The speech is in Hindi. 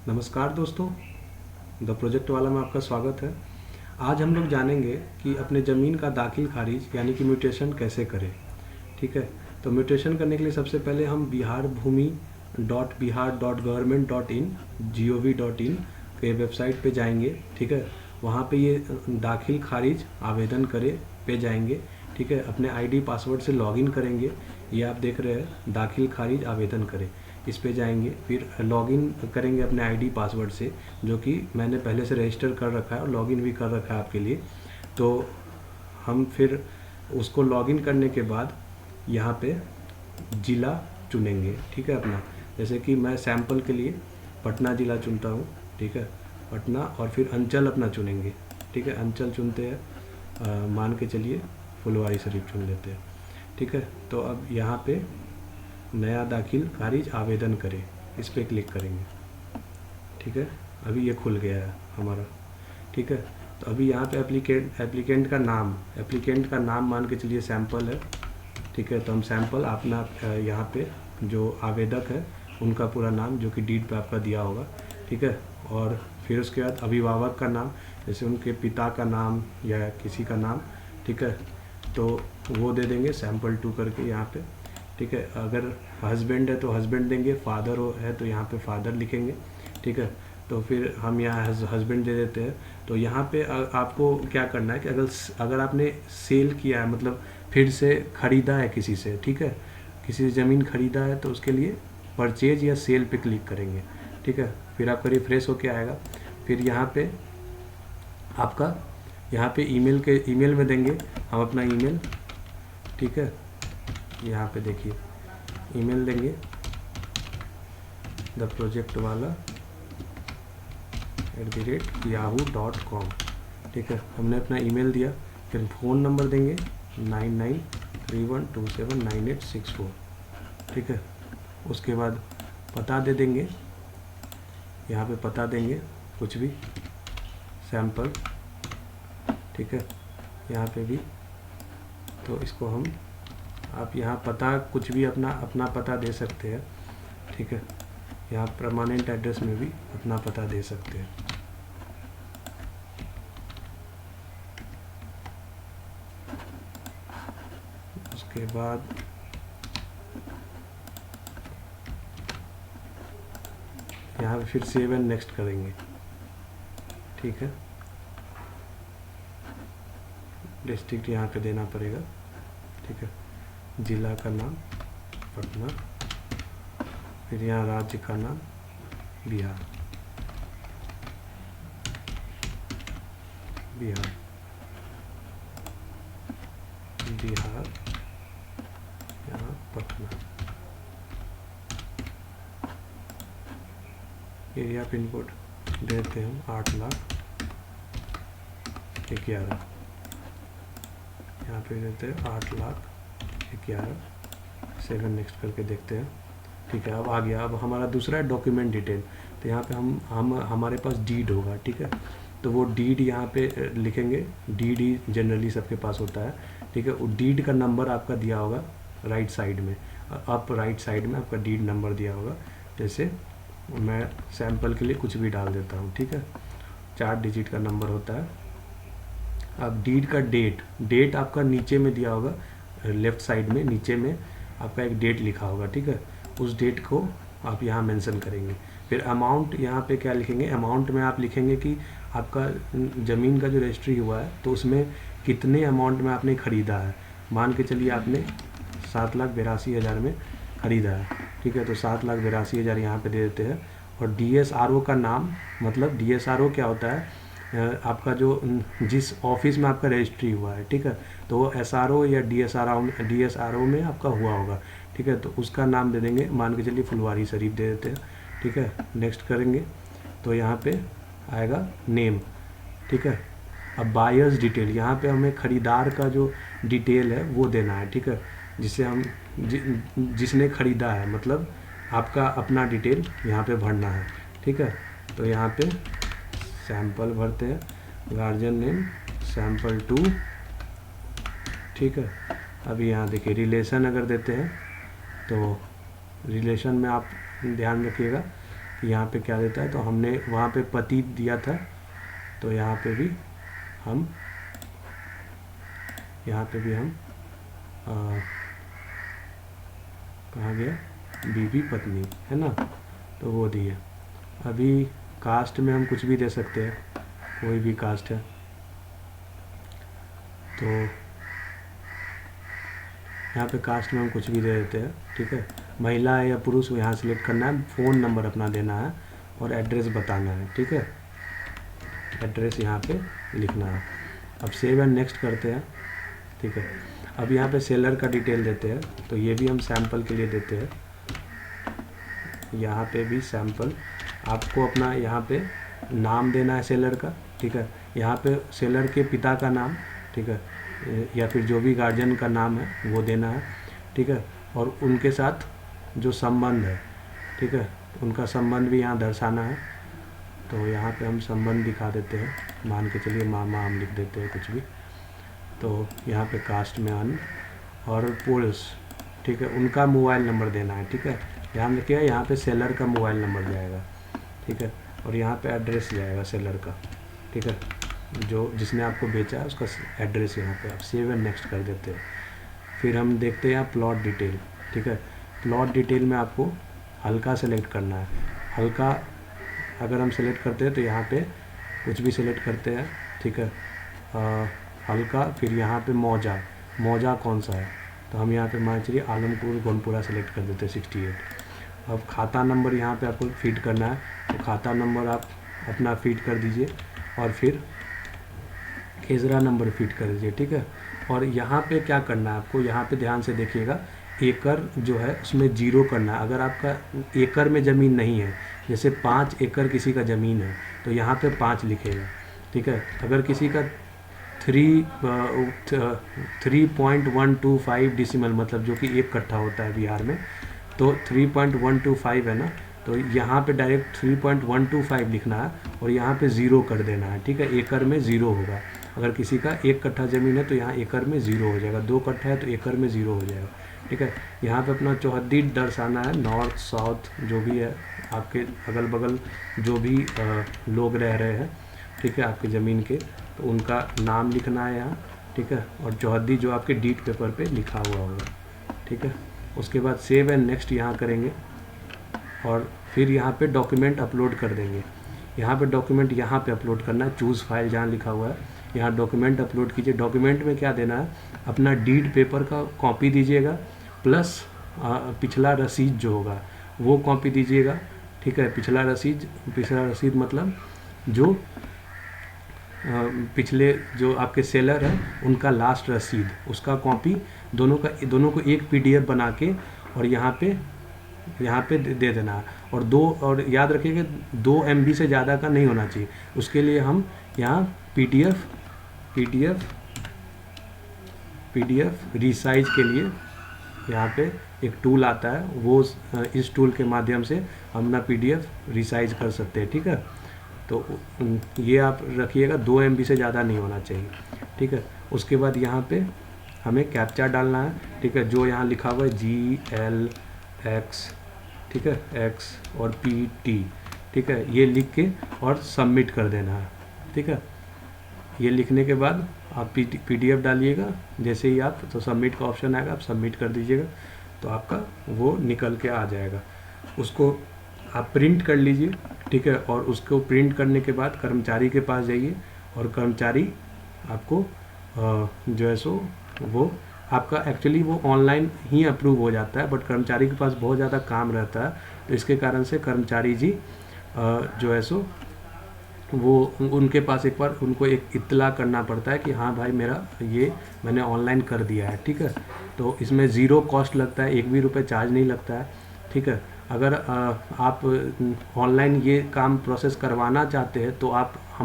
नमस्कार दोस्तों, द प्रोजेक्ट वाला में आपका स्वागत है। आज हम लोग जानेंगे कि अपने ज़मीन का दाखिल खारिज यानी कि म्यूटेशन कैसे करें। ठीक है, तो म्यूटेशन करने के लिए सबसे पहले हम biharbhumi.bihar.government.in के वेबसाइट पे जाएंगे। ठीक है, वहाँ पे ये दाखिल खारिज आवेदन करें पे जाएंगे। ठीक है, अपने आईडी पासवर्ड से लॉगिन करेंगे। ये आप देख रहे हैं दाखिल खारिज आवेदन करें, इस पे जाएंगे। फिर लॉगिन करेंगे अपने आईडी पासवर्ड से, जो कि मैंने पहले से रजिस्टर कर रखा है और लॉगिन भी कर रखा है आपके लिए। तो हम फिर उसको लॉगिन करने के बाद यहाँ पे ज़िला चुनेंगे। ठीक है, अपना जैसे कि मैं सैंपल के लिए पटना ज़िला चुनता हूँ। ठीक है, पटना, और फिर अंचल अपना चुनेंगे। ठीक है, अंचल चुनते हैं, मान के चलिए फुलवारी शरीफ चुन लेते हैं। ठीक है, तो अब यहाँ पे नया दाखिल खारिज आवेदन करें, इस पर क्लिक करेंगे। ठीक है, अभी ये खुल गया है हमारा। ठीक है, तो अभी यहाँ पे एप्लीकेंट का नाम मान के चलिए सैंपल है। ठीक है, तो हम सैंपल अपना यहाँ पे जो आवेदक है उनका पूरा नाम, जो कि डीड पे आपका दिया होगा। ठीक है, और फिर उसके बाद अभिभावक का नाम, जैसे उनके पिता का नाम या किसी का नाम। ठीक है, तो वो दे देंगे सैंपल 2 करके यहाँ पे। ठीक है, अगर हस्बैंड है तो हस्बैंड देंगे, फादर है तो यहाँ पे फादर लिखेंगे। ठीक है, तो फिर हम यहाँ हस्बैंड दे देते हैं। तो यहाँ पे आपको क्या करना है कि अगर आपने सेल किया है, मतलब फिर से ख़रीदा है किसी से, ठीक है, किसी से ज़मीन ख़रीदा है, तो उसके लिए परचेज या सेल पे क्लिक करेंगे। ठीक है, फिर आपका रिफ्रेश होके आएगा। फिर यहाँ पे आपका ईमेल में देंगे हम अपना ईमेल। ठीक है, यहाँ पे देखिए ईमेल देंगे द प्रोजेक्ट वाला @yahoo.com। ठीक है, हमने अपना ईमेल दिया। फिर फ़ोन नंबर देंगे 9931279864। ठीक है, उसके बाद पता दे देंगे, यहाँ पे पता देंगे कुछ भी सैंपल। ठीक है, यहाँ पे भी तो इसको आप यहाँ पता कुछ भी अपना पता दे सकते हैं। ठीक है, यहाँ परमानेंट एड्रेस में भी अपना पता दे सकते हैं। उसके बाद यहाँ पे फिर सेव एंड नेक्स्ट करेंगे। ठीक है, डिस्ट्रिक्ट यहाँ पे देना पड़ेगा। ठीक है, ज़िला का नाम पटना, फिर यहाँ राज्य का नाम बिहार, यहाँ पटना। एरिया पिन कोड देते हैं हम 8,11,000। यहाँ पे देते हैं 8,11,000। सेवन नेक्स्ट करके देखते हैं। ठीक है, अब आ गया। अब हमारा दूसरा है डॉक्यूमेंट डिटेल। तो यहाँ पे हम हमारे पास डीड होगा। ठीक है, तो वो डीड यहाँ पे लिखेंगे। डीड ही जनरली सबके पास होता है। ठीक है, वो डीड का नंबर आपका दिया होगा राइट साइड में, राइट साइड में आपका डीड नंबर दिया होगा। जैसे मैं सैंपल के लिए कुछ भी डाल देता हूँ। ठीक है, 4 डिजिट का नंबर होता है। अब डीड का डेट आपका नीचे में दिया होगा, लेफ़्ट साइड में नीचे में आपका एक डेट लिखा होगा। ठीक है, उस डेट को आप यहाँ मेंशन करेंगे। फिर अमाउंट यहाँ पे क्या लिखेंगे, अमाउंट में आप लिखेंगे कि आपका ज़मीन का जो रजिस्ट्री हुआ है तो उसमें कितने अमाउंट में आपने ख़रीदा है। मान के चलिए आपने 7,82,000 में ख़रीदा है। ठीक है, तो 7,82,000 यहाँ पे दे देते हैं। और DSRO का नाम, मतलब DSRO क्या होता है, आपका जो जिस ऑफिस में आपका रजिस्ट्री हुआ है। ठीक है, तो वो SRO या DSRO में आपका हुआ होगा। ठीक है, तो उसका नाम दे देंगे, मान के चलिए फुलवारी शरीफ दे देते हैं। ठीक है, नेक्स्ट करेंगे तो यहाँ पे आएगा नेम। ठीक है, अब बायर्स डिटेल, यहाँ पे हमें ख़रीदार का जो डिटेल है वो देना है। ठीक है, जिससे हम जिसने ख़रीदा है, मतलब आपका अपना डिटेल यहाँ पे भरना है। ठीक है, तो यहाँ पे सैंपल भरते हैं, गार्जियन नेम सैंपल 2। ठीक है, अभी यहाँ देखिए रिलेशन अगर देते हैं तो रिलेशन में आप ध्यान रखिएगा यहाँ पे क्या देता है, तो हमने वहाँ पे पति दिया था, तो यहाँ पे भी हम कहाँ गया, बीवी पत्नी है ना, तो वो दिया। अभी कास्ट में हम कुछ भी दे सकते हैं, कोई भी कास्ट है, तो यहाँ पे कास्ट में हम कुछ भी दे देते हैं, ठीक है। महिला है या पुरुष यहाँ सिलेक्ट करना है, फ़ोन नंबर अपना देना है और एड्रेस बताना है, ठीक है। एड्रेस यहाँ पे लिखना है। अब सेव एंड नेक्स्ट करते हैं, ठीक है। अब यहाँ पे सेलर का डिटेल देते हैं, तो ये भी हम सैंपल के लिए देते हैं। यहाँ पे भी सैंपल आपको अपना यहाँ पे नाम देना है सेलर का, ठीक है। यहाँ पे सेलर के पिता का नाम, ठीक है, या फिर जो भी गार्जियन का नाम है वो देना है, ठीक है। और उनके साथ जो संबंध है, ठीक है, उनका संबंध भी यहाँ दर्शाना है। तो यहाँ पे हम संबंध दिखा देते हैं, मान के चलिए मामा हम लिख देते हैं कुछ भी। तो यहाँ पे कास्ट में अन और पुरुष, ठीक है, उनका मोबाइल नंबर देना है, ठीक है। ध्यान रखिएगा यहाँ पे सेलर का मोबाइल नंबर जाएगा, ठीक है, और यहाँ पे एड्रेस जाएगा सेलर का, ठीक है, जो जिसने आपको बेचा है उसका एड्रेस यहाँ पे। आप सेव एंड नेक्स्ट कर देते हैं। फिर हम देखते हैं प्लॉट डिटेल, ठीक है। प्लॉट डिटेल में आपको हल्का सेलेक्ट करना है। हल्का अगर हम सेलेक्ट करते हैं तो यहाँ पे कुछ भी सेलेक्ट करते हैं, ठीक है, हल्का। फिर यहाँ पे मौजा कौन सा है, तो हम यहाँ पे मान चलिए आलमपुर गोनपुरा सेलेक्ट कर देते हैं 68। अब खाता नंबर यहाँ पे आपको फीड करना है, तो खाता नंबर आप अपना फीड कर दीजिए और फिर खेजरा नंबर फीड कर दीजिए, ठीक है। और यहाँ पे क्या करना है आपको, यहाँ पे ध्यान से देखिएगा, एकड़ जो है उसमें 0 करना है। अगर आपका एकड़ में ज़मीन नहीं है, जैसे 5 एकड़ किसी का ज़मीन है तो यहाँ पे 5 लिखेगा, ठीक है। अगर किसी का 3.125 डिसिमल मतलब जो कि 1 कट्ठा होता है बिहार में, तो 3.125 है ना, तो यहाँ पे डायरेक्ट 3.125 लिखना है और यहाँ पे 0 कर देना है, ठीक है। एकड़ में 0 होगा। अगर किसी का 1 कट्ठा ज़मीन है तो यहाँ एकड़ में 0 हो जाएगा, 2 कट्ठा है तो एकड़ में 0 हो जाएगा, ठीक है। यहाँ पे अपना चौहद्दी दर्शाना है, नॉर्थ साउथ जो भी है आपके अगल बगल जो भी लोग रह रहे हैं, ठीक है, आपके ज़मीन के, तो उनका नाम लिखना है यहाँ, ठीक है। और चौहद्दी जो आपके डीड पेपर पे लिखा हुआ होगा, ठीक है। उसके बाद सेव एंड नेक्स्ट यहाँ करेंगे और फिर यहाँ पे डॉक्यूमेंट अपलोड कर देंगे। यहाँ पे डॉक्यूमेंट यहाँ पे अपलोड करना है, चूज़ फाइल जहाँ लिखा हुआ है यहाँ डॉक्यूमेंट अपलोड कीजिए। डॉक्यूमेंट में क्या देना है, अपना डीड पेपर का कॉपी दीजिएगा, प्लस पिछला रसीद जो होगा वो कॉपी दीजिएगा, ठीक है। पिछला रसीद मतलब जो पिछले जो आपके सेलर हैं उनका लास्ट रसीद, उसका कॉपी दोनों को एक PDF बना के और यहाँ पे दे देना है। और याद रखिए कि 2 MB से ज़्यादा का नहीं होना चाहिए। उसके लिए हम यहाँ PDF रिसाइज के लिए यहाँ पे एक टूल आता है, वो इस टूल के माध्यम से हम अपना PDF रिसाइज कर सकते हैं, ठीक है। तो ये आप रखिएगा, 2 MB से ज़्यादा नहीं होना चाहिए, ठीक है। उसके बाद यहाँ पे हमें कैप्चा डालना है, ठीक है, जो यहाँ लिखा हुआ है GLX, ठीक है, X और PT, ठीक है, ये लिख के और सबमिट कर देना है, ठीक है। ये लिखने के बाद आप PDF डालिएगा, जैसे ही आप तो सबमिट का ऑप्शन आएगा, आप सबमिट कर दीजिएगा, तो आपका वो निकल के आ जाएगा। उसको आप प्रिंट कर लीजिए, ठीक है। और उसको प्रिंट करने के बाद कर्मचारी के पास जाइए और कर्मचारी आपको जो है सो वो आपका एक्चुअली वो ऑनलाइन ही अप्रूव हो जाता है, बट कर्मचारी के पास बहुत ज़्यादा काम रहता है, तो इसके कारण से कर्मचारी जी जो है सो वो उनके पास एक बार उनको एक इत्तला करना पड़ता है कि हाँ भाई मेरा ये मैंने ऑनलाइन कर दिया है, ठीक है। तो इसमें 0 कॉस्ट लगता है, 1 भी रुपये चार्ज नहीं लगता है, ठीक है। अगर आप ऑनलाइन ये काम प्रोसेस करवाना चाहते हैं तो आप हम